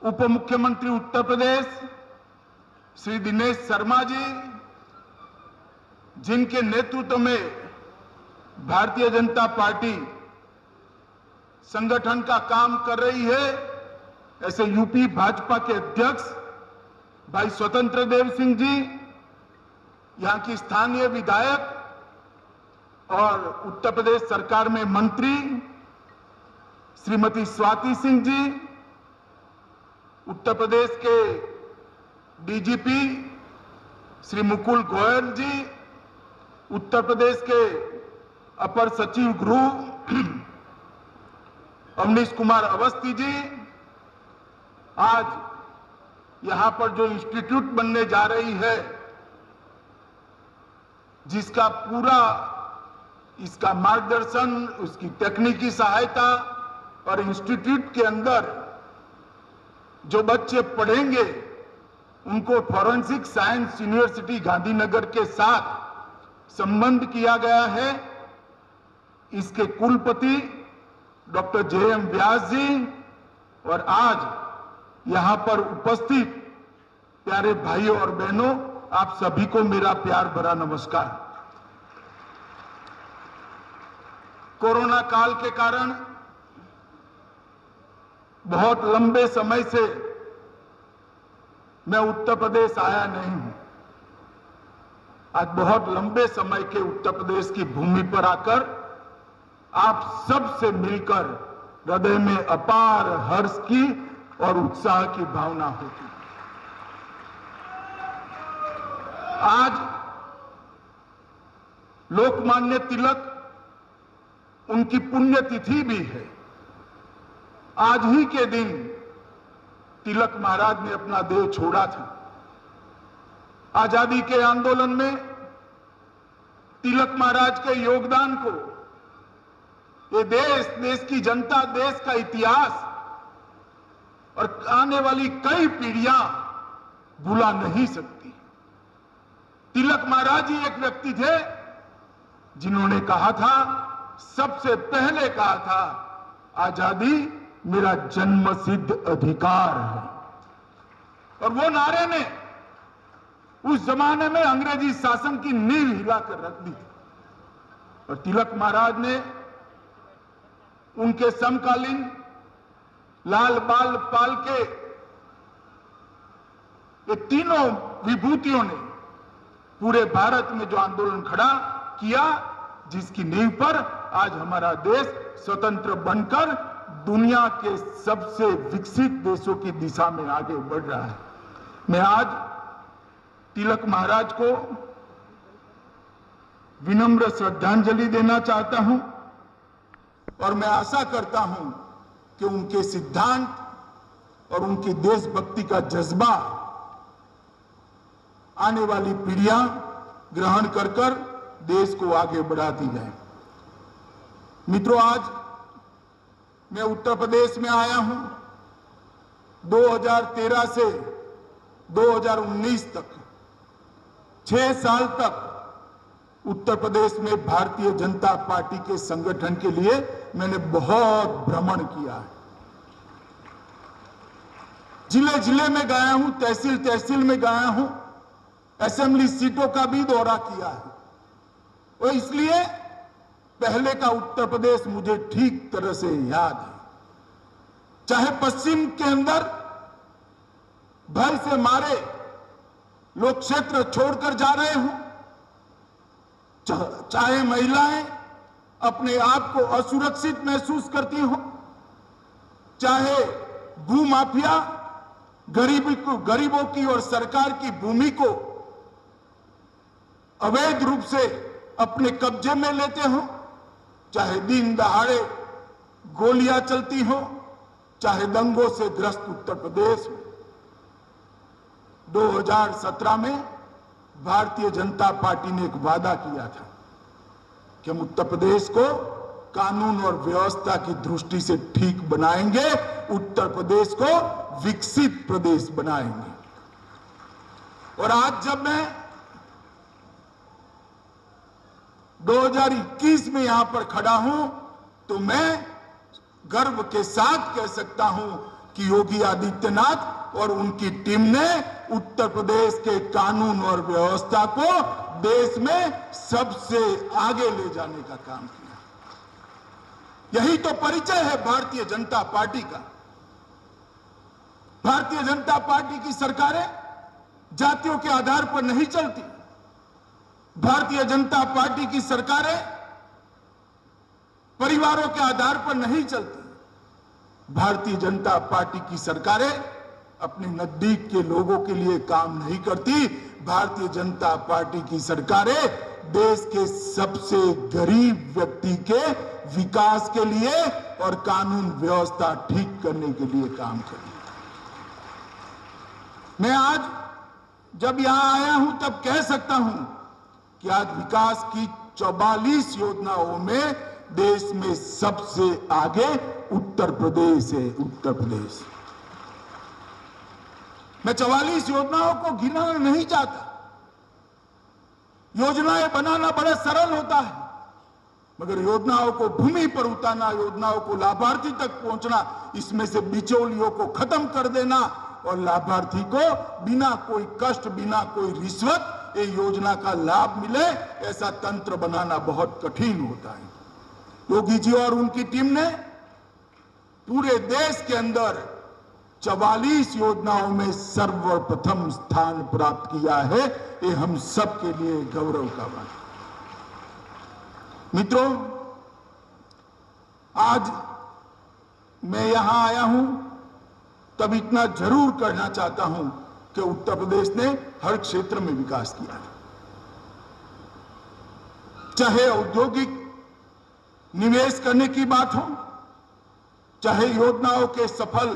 उप मुख्यमंत्री उत्तर प्रदेश श्री दिनेश शर्मा जी, जिनके नेतृत्व में भारतीय जनता पार्टी संगठन का काम कर रही है, ऐसे यूपी भाजपा के अध्यक्ष भाई स्वतंत्र देव सिंह जी, यहां की स्थानीय विधायक और उत्तर प्रदेश सरकार में मंत्री श्रीमती स्वाति सिंह जी, उत्तर प्रदेश के डीजीपी श्री मुकुल गोयल जी, उत्तर प्रदेश के अपर सचिव गृह अवनीश कुमार अवस्थी जी, आज यहां पर जो इंस्टीट्यूट बनने जा रही है, जिसका पूरा इसका मार्गदर्शन, उसकी तकनीकी सहायता और इंस्टीट्यूट के अंदर जो बच्चे पढ़ेंगे उनको फॉरेंसिक साइंस यूनिवर्सिटी गांधीनगर के साथ संबंध किया गया है। इसके कुलपति डॉक्टर जे.एम. व्यास जी और आज यहां पर उपस्थित प्यारे भाइयों और बहनों, आप सभी को मेरा प्यार भरा नमस्कार। कोरोना काल के कारण बहुत लंबे समय से मैं उत्तर प्रदेश आया नहीं हूं। आज बहुत लंबे समय के उत्तर प्रदेश की भूमि पर आकर आप सब से मिलकर हृदय में अपार हर्ष की और उत्साह की भावना होती। आज लोकमान्य तिलक, उनकी पुण्यतिथि भी है। आज ही के दिन तिलक महाराज ने अपना देह छोड़ा था। आजादी के आंदोलन में तिलक महाराज के योगदान को ये देश की जनता, देश का इतिहास और आने वाली कई पीढ़ियां भुला नहीं सकती। तिलक महाराज ही एक व्यक्ति थे जिन्होंने कहा था, सबसे पहले कहा था, आजादी मेरा जन्मसिद्ध अधिकार है। और वो नारे ने उस जमाने में अंग्रेजी शासन की नींव हिलाकर रख दी थी। और तिलक महाराज ने उनके समकालीन लाल बाल पाल के ये तीनों विभूतियों ने पूरे भारत में जो आंदोलन खड़ा किया, जिसकी नींव पर आज हमारा देश स्वतंत्र बनकर दुनिया के सबसे विकसित देशों की दिशा में आगे बढ़ रहा है। मैं आज तिलक महाराज को विनम्र श्रद्धांजलि देना चाहता हूं और मैं आशा करता हूं कि उनके सिद्धांत और उनकी देशभक्ति का जज्बा आने वाली पीढ़ियां ग्रहण कर देश को आगे बढ़ाती जाए। मित्रों, आज मैं उत्तर प्रदेश में आया हूं। 2013 से 2019 तक 6 साल तक उत्तर प्रदेश में भारतीय जनता पार्टी के संगठन के लिए मैंने बहुत भ्रमण किया है। जिले जिले में गया हूं, तहसील तहसील में गया हूं, असेंबली सीटों का भी दौरा किया है। और इसलिए पहले का उत्तर प्रदेश मुझे ठीक तरह से याद है। चाहे पश्चिम के अंदर भय से मारे लोग क्षेत्र छोड़कर जा रहे हो, चाहे महिलाएं अपने आप को असुरक्षित महसूस करती हो, चाहे भूमाफिया गरीबों की और सरकार की भूमि को अवैध रूप से अपने कब्जे में लेते हो, चाहे दिन दहाड़े गोलियां चलती हो, चाहे दंगों से ग्रस्त उत्तर प्रदेश हो। 2017 में भारतीय जनता पार्टी ने एक वादा किया था कि हम उत्तर प्रदेश को कानून और व्यवस्था की दृष्टि से ठीक बनाएंगे, उत्तर प्रदेश को विकसित प्रदेश बनाएंगे। और आज जब मैं 2021 में यहां पर खड़ा हूं तो मैं गर्व के साथ कह सकता हूं कि योगी आदित्यनाथ और उनकी टीम ने उत्तर प्रदेश के कानून और व्यवस्था को देश में सबसे आगे ले जाने का काम किया। यही तो परिचय है भारतीय जनता पार्टी का। भारतीय जनता पार्टी की सरकारें जातियों के आधार पर नहीं चलती। भारतीय जनता पार्टी की सरकारें परिवारों के आधार पर नहीं चलती। भारतीय जनता पार्टी की सरकारें अपने नजदीक के लोगों के लिए काम नहीं करती। भारतीय जनता पार्टी की सरकारें देश के सबसे गरीब व्यक्ति के विकास के लिए और कानून व्यवस्था ठीक करने के लिए काम करती। मैं आज जब यहां आया हूं तब कह सकता हूं कि आज विकास की 44 योजनाओं में देश में सबसे आगे उत्तर प्रदेश है। उत्तर प्रदेश। मैं 44 योजनाओं को गिनाना नहीं चाहता। योजनाएं बनाना बड़ा सरल होता है, मगर योजनाओं को भूमि पर उतारना, योजनाओं को लाभार्थी तक पहुंचना, इसमें से बिचौलियों को खत्म कर देना और लाभार्थी को बिना कोई कष्ट, बिना कोई रिश्वत ये योजना का लाभ मिले, ऐसा तंत्र बनाना बहुत कठिन होता है। योगी जी और उनकी टीम ने पूरे देश के अंदर 44 योजनाओं में सर्वप्रथम स्थान प्राप्त किया है। ये हम सब के लिए गौरव का बात। मित्रों, आज मैं यहां आया हूं तब इतना जरूर कहना चाहता हूं कि उत्तर प्रदेश ने हर क्षेत्र में विकास किया है। चाहे औद्योगिक निवेश करने की बात हो, चाहे योजनाओं के सफल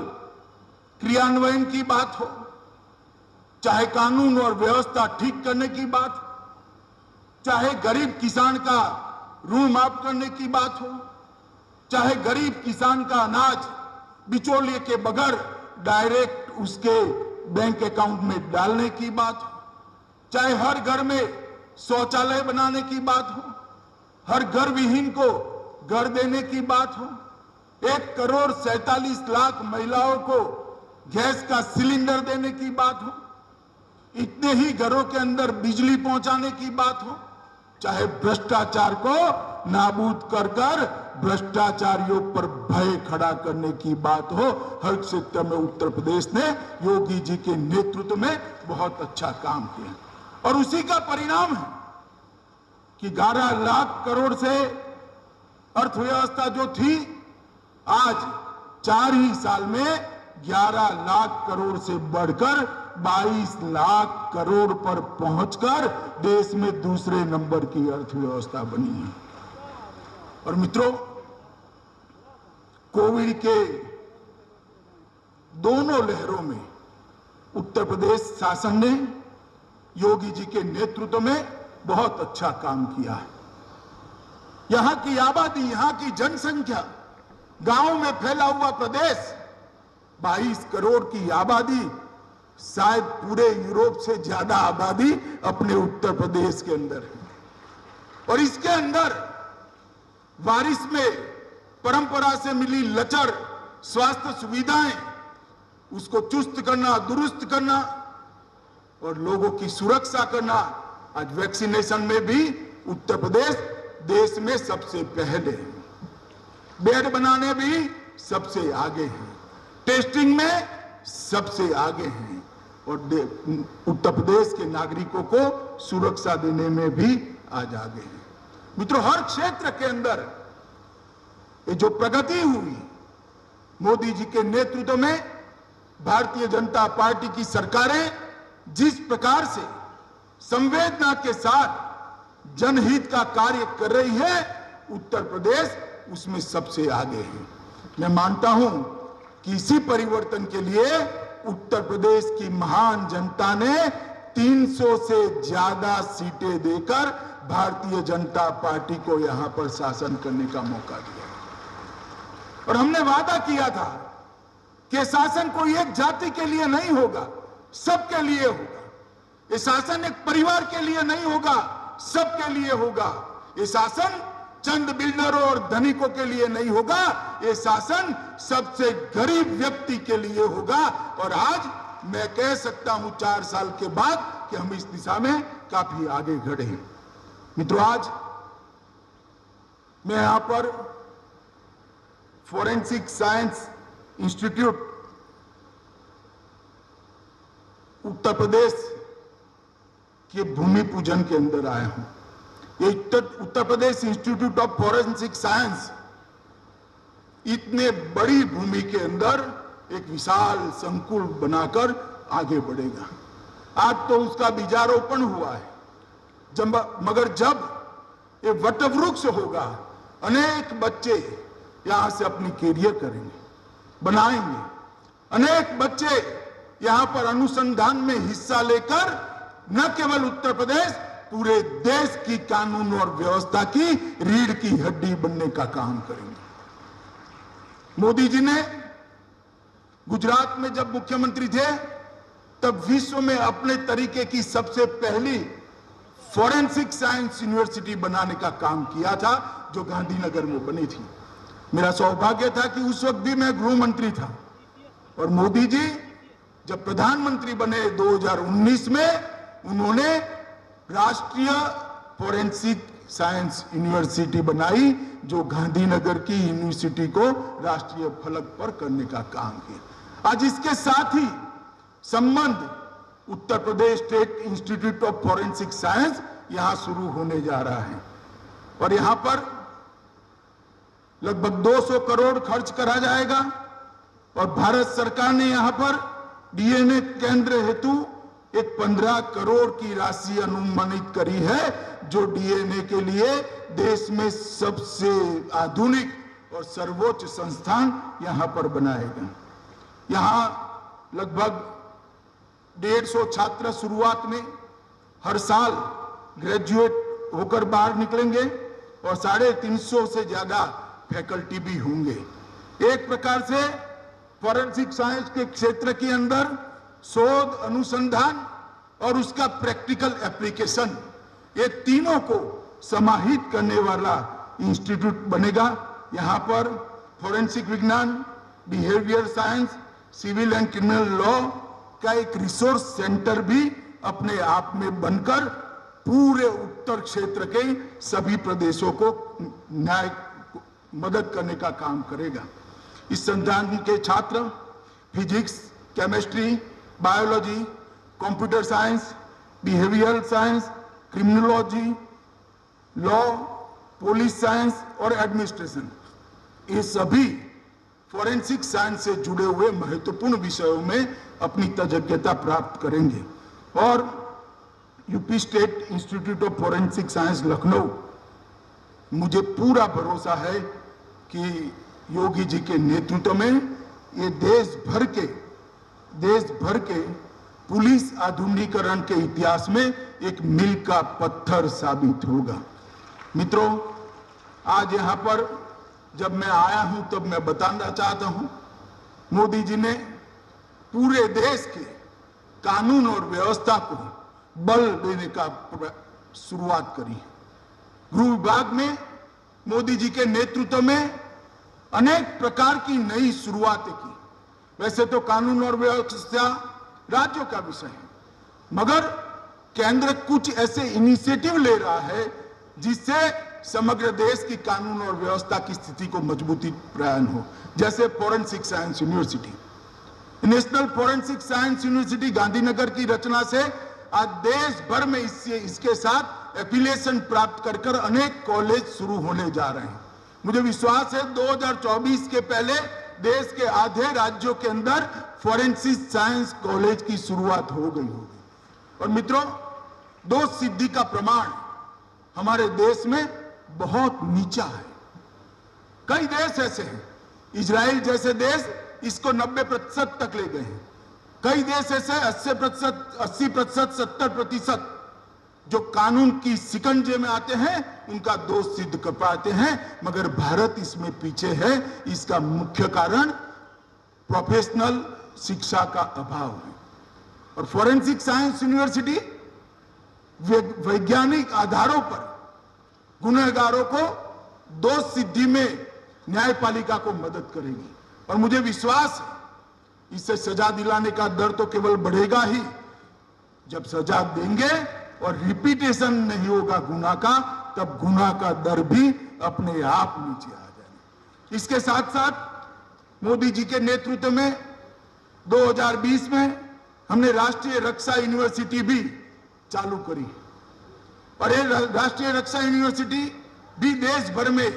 क्रियान्वयन की बात हो, चाहे कानून और व्यवस्था ठीक करने की बात हो, चाहे गरीब किसान का ऋण माफ करने की बात हो, चाहे गरीब किसान का अनाज बिचौलिए के बगैर डायरेक्ट उसके बैंक अकाउंट में डालने की बात हो, चाहे हर घर में शौचालय बनाने की बात हो, हर घर विहीन को घर देने की बात हो, 1,47,00,000 महिलाओं को गैस का सिलेंडर देने की बात हो, इतने ही घरों के अंदर बिजली पहुंचाने की बात हो, चाहे भ्रष्टाचार को नाबूद कर भ्रष्टाचारियों पर भय खड़ा करने की बात हो, हर क्षेत्र में उत्तर प्रदेश ने योगी जी के नेतृत्व में बहुत अच्छा काम किया। और उसी का परिणाम है कि 11 लाख करोड़ से अर्थव्यवस्था जो थी, आज 4 ही साल में 11 लाख करोड़ से बढ़कर 22 लाख करोड़ पर पहुंचकर देश में दूसरे नंबर की अर्थव्यवस्था बनी है। और मित्रों, कोविड के दोनों लहरों में उत्तर प्रदेश शासन ने योगी जी के नेतृत्व में बहुत अच्छा काम किया है। यहां की आबादी, यहां की जनसंख्या, गांव में फैला हुआ प्रदेश, 22 करोड़ की आबादी, शायद पूरे यूरोप से ज्यादा आबादी अपने उत्तर प्रदेश के अंदर है। और इसके अंदर बारिश में परंपरा से मिली लचर स्वास्थ्य सुविधाएं, उसको चुस्त करना, दुरुस्त करना और लोगों की सुरक्षा करना, आज वैक्सीनेशन में भी उत्तर प्रदेश देश में सबसे पहले है। बेड बनाने भी सबसे आगे हैं, टेस्टिंग में सबसे आगे हैं और उत्तर प्रदेश के नागरिकों को सुरक्षा देने में भी आज आगे हैं। मित्रों, हर क्षेत्र के अंदर ये जो प्रगति हुई मोदी जी के नेतृत्व में, भारतीय जनता पार्टी की सरकारें जिस प्रकार से संवेदना के साथ जनहित का कार्य कर रही है, उत्तर प्रदेश उसमें सबसे आगे है। मैं मानता हूं कि इसी परिवर्तन के लिए उत्तर प्रदेश की महान जनता ने 300 से ज्यादा सीटें देकर भारतीय जनता पार्टी को यहां पर शासन करने का मौका दिया। और हमने वादा किया था कि शासन कोई एक जाति के लिए नहीं होगा, सबके लिए होगा। ये शासन एक परिवार के लिए नहीं होगा, सबके लिए होगा। ये शासन चंद बिल्डरों और धनिकों के लिए नहीं होगा, ये शासन सबसे गरीब व्यक्ति के लिए होगा। और आज मैं कह सकता हूं 4 साल के बाद कि हम इस दिशा में काफी आगे बढ़े हैं। मित्रों, आज मैं यहां पर forensic science institute Uttar Pradesh के भूमि पूजन के अंदर आया हूं। ये Uttar Pradesh institute of forensic science इतने बड़ी भूमि के अंदर एक विशाल संकुल बनाकर आगे बढ़ेगा। आज तो उसका बीजारोपण हुआ है, मगर जब ये वटवृक्ष होगा, अनेक बच्चे यहां से अपनी कैरियर करेंगे, बनाएंगे। अनेक बच्चे यहां पर अनुसंधान में हिस्सा लेकर न केवल उत्तर प्रदेश, पूरे देश की कानून और व्यवस्था की रीढ़ की हड्डी बनने का काम करेंगे। मोदी जी ने गुजरात में जब मुख्यमंत्री थे, तब विश्व में अपने तरीके की सबसे पहली फॉरेंसिक साइंस यूनिवर्सिटी बनाने का काम किया था, जो गांधीनगर में बनी थी। मेरा सौभाग्य था कि उस वक्त भी मैं गृह मंत्री था, और मोदी जी जब प्रधानमंत्री बने 2019 में, उन्होंने राष्ट्रीय फॉरेंसिक साइंस यूनिवर्सिटी बनाई, जो गांधीनगर की यूनिवर्सिटी को राष्ट्रीय फलक पर करने का काम किया। आज इसके साथ ही संबंध Uttar Pradesh state institute of forensic science यहां शुरू होने जा रहा है, और यहां पर लगभग 200 करोड़ खर्च करा जाएगा। और भारत सरकार ने यहां पर डीएनए केंद्र हेतु एक 15 करोड़ की राशि अनुमानित करी है, जो डीएनए के लिए देश में सबसे आधुनिक और सर्वोच्च संस्थान यहां पर बनाएगा। यहां लगभग 150 छात्र शुरुआत में हर साल ग्रेजुएट होकर बाहर निकलेंगे, और 350 से ज्यादा फैकल्टी भी होंगे। एक प्रकार से फॉरेंसिक साइंस के क्षेत्र के अंदर शोध, अनुसंधान और उसका प्रैक्टिकल एप्लीकेशन, ये तीनों को समाहित करने वाला इंस्टीट्यूट बनेगा। यहां पर फॉरेंसिक विज्ञान, behaviour science, civil and criminal law का एक रिसोर्स सेंटर भी अपने आप में बनकर पूरे उत्तर क्षेत्र के सभी प्रदेशों को न्याय मदद करने का काम करेगा। इस संस्थान के छात्र physics, chemistry, biology, computer science, behavioural science, criminology, law, police science और एडमिनिस्ट्रेशन, ये सभी फॉरेंसिक साइंस से जुड़े हुए महत्वपूर्ण विषयों में अपनी तज्ञता प्राप्त करेंगे। और UP state institute of forensic science Lucknow, मुझे पूरा भरोसा है कि योगी जी के नेतृत्व में ये देश भर के पुलिस आधुनिकीकरण के इतिहास में एक मील का पत्थर साबित होगा। मित्रों, आज यहां पर जब मैं आया हूं, तब मैं बताना चाहता हूं, मोदी जी ने पूरे देश के कानून और व्यवस्था को बल देने का शुरुआत करी है। गृह विभाग में मोदी जी के नेतृत्व में अनेक प्रकार की नई शुरुआतें की। वैसे तो कानून और व्यवस्था राज्यों का विषय है, मगर केंद्र कुछ ऐसे इनिशिएटिव ले रहा है जिससे समग्र देश की कानून और व्यवस्था की स्थिति को मजबूती प्रदान हो। जैसे forensic science university, national forensic science university Gandhinagar की रचना से आज देश भर में इसके साथ एफिलिएशन प्राप्त कर अनेक कॉलेज शुरू होने जा रहे हैं। मुझे विश्वास है 2024 के पहले देश के आधे राज्यों के अंदर फॉरेंसिक साइंस कॉलेज की शुरुआत हो गई होगी। और मित्रों, 2 सिद्धि का प्रमाण हमारे देश में बहुत नीचा है। कई देश ऐसे हैं, इजराइल जैसे देश इसको 90% तक ले गए हैं। कई देश ऐसे 80%, 70% जो कानून की शिकंजे में आते हैं, उनका दोष सिद्ध कर पाते हैं, मगर भारत इसमें पीछे है। इसका मुख्य कारण प्रोफेशनल शिक्षा का अभाव है। और फॉरेंसिक साइंस यूनिवर्सिटी वैज्ञानिक आधारों पर गुनहगारों को दोष सिद्धि में न्यायपालिका को मदद करेगी। और मुझे विश्वास है इससे सजा दिलाने का दर तो केवल बढ़ेगा ही, जब सजा देंगे और रिपीटेशन नहीं होगा गुनाह का, तब गुनाह का दर भी अपने आप नीचे आ जाएगा। इसके साथ साथ मोदी जी के नेतृत्व में 2020 में हमने राष्ट्रीय रक्षा यूनिवर्सिटी भी चालू करी और ये राष्ट्रीय रक्षा यूनिवर्सिटी भी देश भर में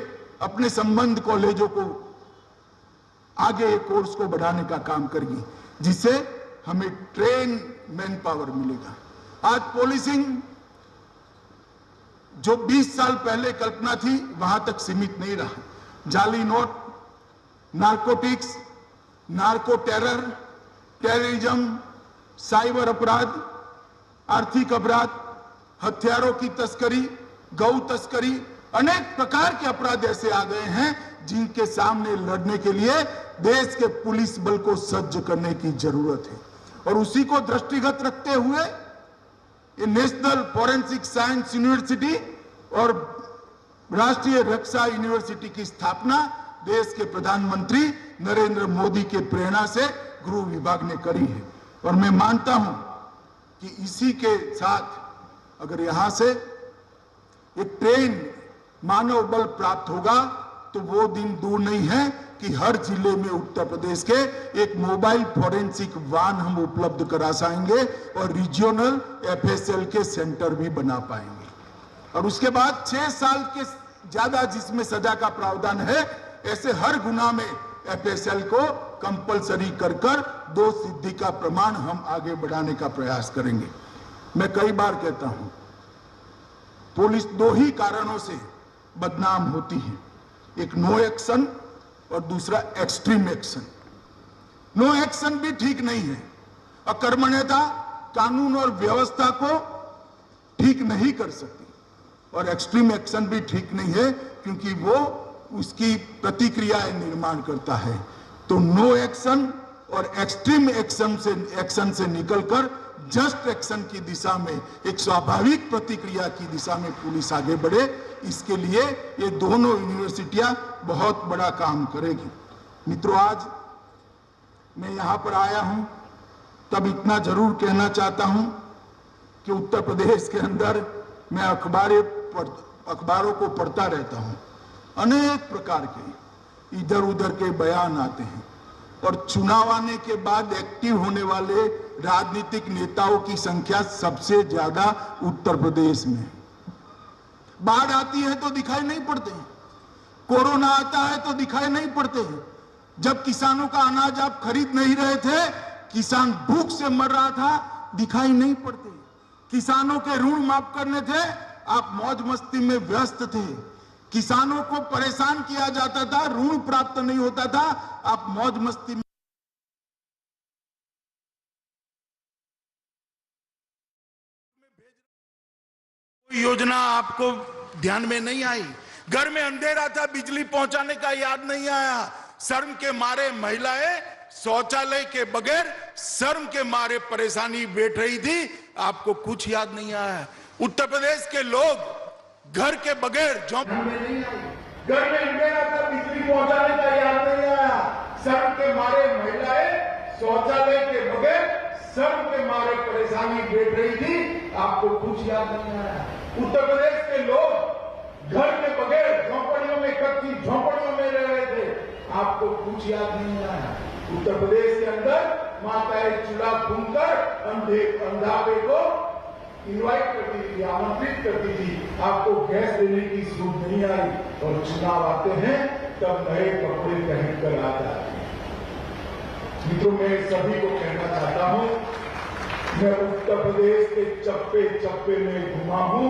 अपने संबंध कॉलेजों को आगे कोर्स को बढ़ाने का काम करेगी, जिससे हमें ट्रेन मैन पावर मिलेगा। आज पोलिसिंग जो 20 साल पहले कल्पना थी वहां तक सीमित नहीं रहा। जाली note, narcotics, narco terror, terrorism, cyber अपराध, आर्थिक अपराध, हथियारों की तस्करी, गौ तस्करी, अनेक प्रकार के अपराध ऐसे आ गए हैं जिनके सामने लड़ने के लिए देश के पुलिस बल को सज्ज करने की जरूरत है। और उसी को दृष्टिगत रखते हुए ये नेशनल फॉरेंसिक साइंस यूनिवर्सिटी और राष्ट्रीय रक्षा यूनिवर्सिटी की स्थापना देश के प्रधानमंत्री नरेंद्र मोदी के प्रेरणा से गृह विभाग ने करी है। और मैं मानता हूं कि इसी के साथ अगर यहां से एक ट्रेन मानव बल प्राप्त होगा तो वो दिन दूर नहीं है कि हर जिले में उत्तर प्रदेश के एक मोबाइल फॉरेंसिक वाहन हम उपलब्ध करा पाएंगे और रीजनल एफएसएल के सेंटर भी बना पाएंगे। और उसके बाद 6 साल के ज्यादा जिसमें सजा का प्रावधान है, ऐसे हर गुनाह में एफएसएल को कंपलसरी कर दोष सिद्धि का प्रमाण हम आगे बढ़ाने का प्रयास करेंगे। मैं कई बार कहता हूं, पुलिस 2 ही कारणों से बदनाम होती है, एक नो एक्शन और दूसरा एक्सट्रीम एक्शन। नो एक्शन भी ठीक नहीं है, अकर्मण्यता कानून और व्यवस्था को ठीक नहीं कर सकती, और एक्सट्रीम एक्शन भी ठीक नहीं है क्योंकि वो उसकी प्रतिक्रियाएं निर्माण करता है। तो नो एक्शन और एक्सट्रीम एक्शन से निकलकर जस्ट एक्शन की दिशा में, एक स्वाभाविक प्रतिक्रिया की दिशा में पुलिस आगे बढ़े, इसके लिए ये दोनों यूनिवर्सिटियां बहुत बड़ा काम करेगी। मित्रों, आज मैं यहां पर आया हूं तब इतना जरूर कहना चाहता हूं कि उत्तर प्रदेश के अंदर मैं अखबारों को पढ़ता रहता हूं, अनेक प्रकार के इधर उधर के बयान आते हैं और चुनाव आने के बाद एक्टिव होने वाले राजनीतिक नेताओं की संख्या सबसे ज्यादा उत्तर प्रदेश में। बाढ़ आती है तो दिखाई नहीं पड़ते हैं, कोरोना आता है तो दिखाई नहीं पड़ते हैं। जब किसानों का अनाज आप खरीद नहीं रहे थे, किसान भूख से मर रहा था, दिखाई नहीं पड़ते। किसानों के ऋण माफ करने थे, आप मौज मस्ती में व्यस्त थे। किसानों को परेशान किया जाता था, ऋण प्राप्त नहीं होता था, आप मौज मस्ती में। योजना आपको ध्यान में नहीं आई, घर में अंधेरा था, बिजली पहुंचाने का याद नहीं आया, शर्म के मारे महिलाएं शौचालय के बगैर शर्म के मारे परेशानी बैठ रही थी, आपको कुछ याद नहीं आया। उत्तर प्रदेश के लोग घर के बगैर घर में अंधेरा था, बिजली पहुंचाने का याद नहीं आया, शर्म के मारे महिलाएं शौचालय के बगैर शर्म के मारे परेशानी बैठ रही थी, आपको कुछ याद नहीं आया। उत्तर प्रदेश के लोग घर के बगैर झोंपड़ियों में, कच्ची झोंपड़ियों में रह रहे थे, आपको कुछ याद नहीं आया। उत्तर प्रदेश के अंदर माताएं चूल्हा भूनकर अंधापे को इनवाइट करती थी, आमंत्रित करती थी, आपको गैस देने की सूझ नहीं आई, और चुनाव आते हैं तब नए कपड़े पहनकर आ जाते हैं। मित्रों, मैं सभी को कहना चाहता हूं, मैं उत्तर प्रदेश के चप्पे चप्पे में घुमा हूं।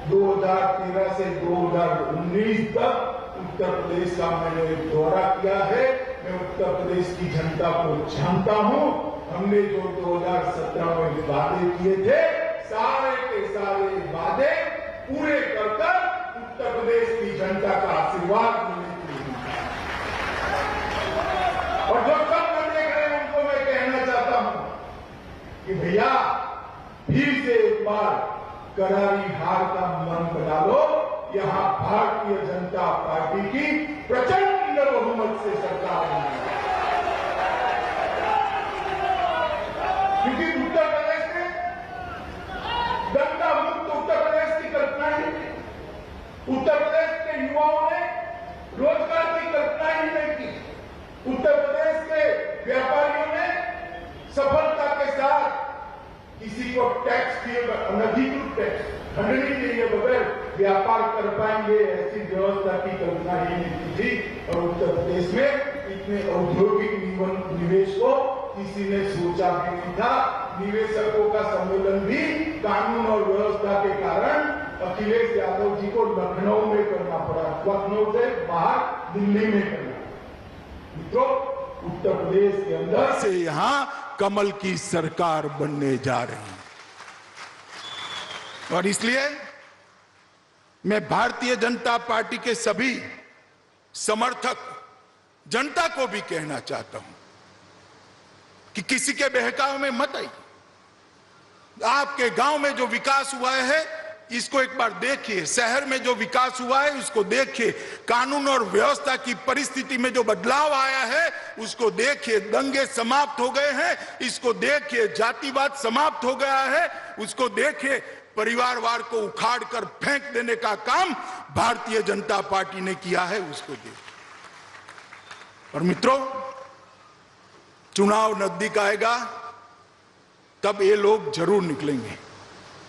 2013 से 2019 तक उत्तर प्रदेश का मैंने दौरा किया है। मैं उत्तर प्रदेश की जनता को जानता हूं। हमने जो 2017 में वादे किए थे, सारे के सारे वादे पूरे कर उत्तर प्रदेश की जनता का आशीर्वाद मिलने के लिए, और जो सब करने गए उनको मैं कहना चाहता हूं कि भैया फिर से एक बार करारी हार का मन बना लो। यहाँ भारतीय जनता पार्टी की प्रचंड बहुमत से सरकार बनी। क्योंकि उत्तर प्रदेश में दंगा मुक्त उत्तर प्रदेश की कल्पना ही नहीं, उत्तर प्रदेश के युवाओं ने रोजगार की कल्पना ही नहीं की, उत्तर प्रदेश के व्यापारियों ने सफलता के साथ किसी को टैक्स दिए अनधिकृत टैक्स खंडनी दिए बगैर व्यापार कर पाएंगे, ऐसी व्यवस्था की कल्पना ही नहीं की थी। और उत्तर प्रदेश में इतने औद्योगिक निवेश को किसी ने सोचा भी नहीं था। निवेशकों का सम्मेलन भी कानून और व्यवस्था के कारण अखिलेश यादव जी को लखनऊ में करना पड़ा, लखनऊ से बाहर दिल्ली में करना। मित्रों, उत्तर प्रदेश के अंदर से यहाँ कमल की सरकार बनने जा रही है और इसलिए मैं भारतीय जनता पार्टी के सभी समर्थक जनता को भी कहना चाहता हूं कि किसी के बहकावे में मत आइए। आपके गांव में जो विकास हुआ है इसको एक बार देखिए, शहर में जो विकास हुआ है उसको देखिए, कानून और व्यवस्था की परिस्थिति में जो बदलाव आया है उसको देखिए, दंगे समाप्त हो गए हैं इसको देखिए, जातिवाद समाप्त हो गया है उसको देखिए, परिवारवाद को उखाड़ कर फेंक देने का काम भारतीय जनता पार्टी ने किया है उसको देखिए। और मित्रों, चुनाव नजदीक आएगा तब ये लोग जरूर निकलेंगे।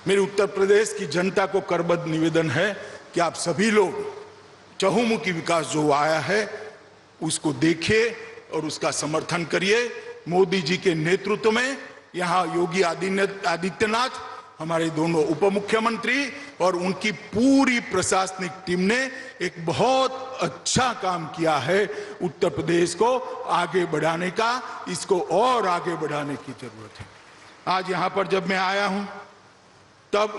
मेरे उत्तर प्रदेश की जनता को करबद्ध निवेदन है कि आप सभी लोग चहुमुखी विकास जो आया है उसको देखिए और उसका समर्थन करिए। मोदी जी के नेतृत्व में यहाँ योगी आदित्यनाथ, हमारे दोनों उप मुख्यमंत्री और उनकी पूरी प्रशासनिक टीम ने एक बहुत अच्छा काम किया है उत्तर प्रदेश को आगे बढ़ाने का। इसको और आगे बढ़ाने की जरूरत है। आज यहाँ पर जब मैं आया हूँ तब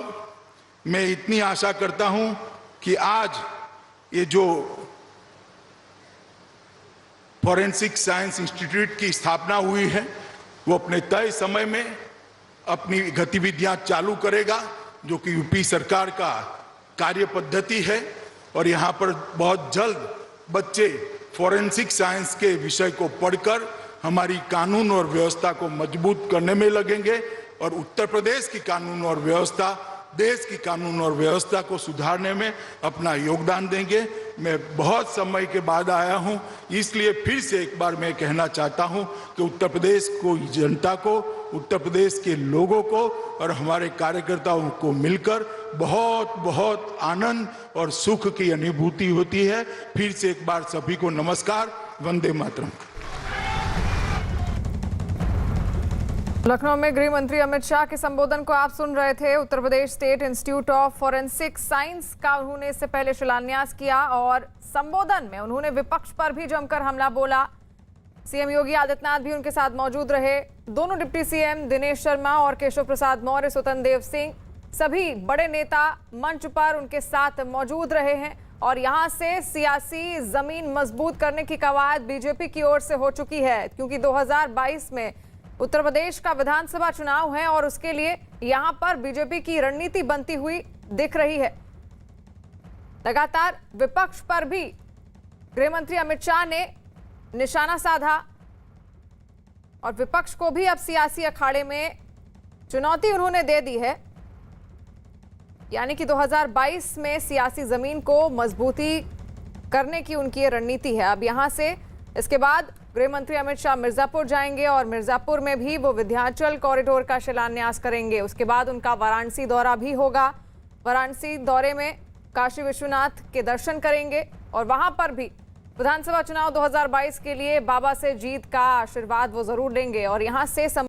मैं इतनी आशा करता हूं कि आज ये जो फॉरेंसिक साइंस इंस्टीट्यूट की स्थापना हुई है वो अपने तय समय में अपनी गतिविधियां चालू करेगा, जो कि यूपी सरकार का कार्य पद्धति है। और यहां पर बहुत जल्द बच्चे फॉरेंसिक साइंस के विषय को पढ़कर हमारी कानून और व्यवस्था को मजबूत करने में लगेंगे और उत्तर प्रदेश की कानून और व्यवस्था, देश की कानून और व्यवस्था को सुधारने में अपना योगदान देंगे। मैं बहुत समय के बाद आया हूं, इसलिए फिर से एक बार मैं कहना चाहता हूं कि उत्तर प्रदेश को, जनता को, उत्तर प्रदेश के लोगों को और हमारे कार्यकर्ताओं को मिलकर बहुत बहुत आनंद और सुख की अनुभूति होती है। फिर से एक बार सभी को नमस्कार, वंदे मातरम। लखनऊ में गृह मंत्री अमित शाह के संबोधन को आप सुन रहे थे। Uttar Pradesh state institute of forensic science का उन्होंने इससे पहले शिलान्यास किया और संबोधन में उन्होंने विपक्ष पर भी जमकर हमला बोला। सीएम योगी आदित्यनाथ भी उनके साथ मौजूद रहे। दोनों डिप्टी सीएम दिनेश शर्मा और केशव प्रसाद मौर्य, स्वतंत्र देव सिंह, सभी बड़े नेता मंच पर उनके साथ मौजूद रहे हैं। और यहां से सियासी जमीन मजबूत करने की कवायद बीजेपी की ओर से हो चुकी है, क्योंकि 2022 में उत्तर प्रदेश का विधानसभा चुनाव है और उसके लिए यहां पर बीजेपी की रणनीति बनती हुई दिख रही है। लगातार विपक्ष पर भी गृह मंत्री अमित शाह ने निशाना साधा और विपक्ष को भी अब सियासी अखाड़े में चुनौती उन्होंने दे दी है। यानी कि 2022 में सियासी जमीन को मजबूती करने की उनकी रणनीति है। अब यहां से इसके बाद गृह मंत्री अमित शाह मिर्जापुर जाएंगे और मिर्जापुर में भी वो विंध्याचल कॉरिडोर का शिलान्यास करेंगे। उसके बाद उनका वाराणसी दौरा भी होगा। वाराणसी दौरे में काशी विश्वनाथ के दर्शन करेंगे और वहां पर भी विधानसभा चुनाव 2022 के लिए बाबा से जीत का आशीर्वाद वो जरूर लेंगे। और यहां से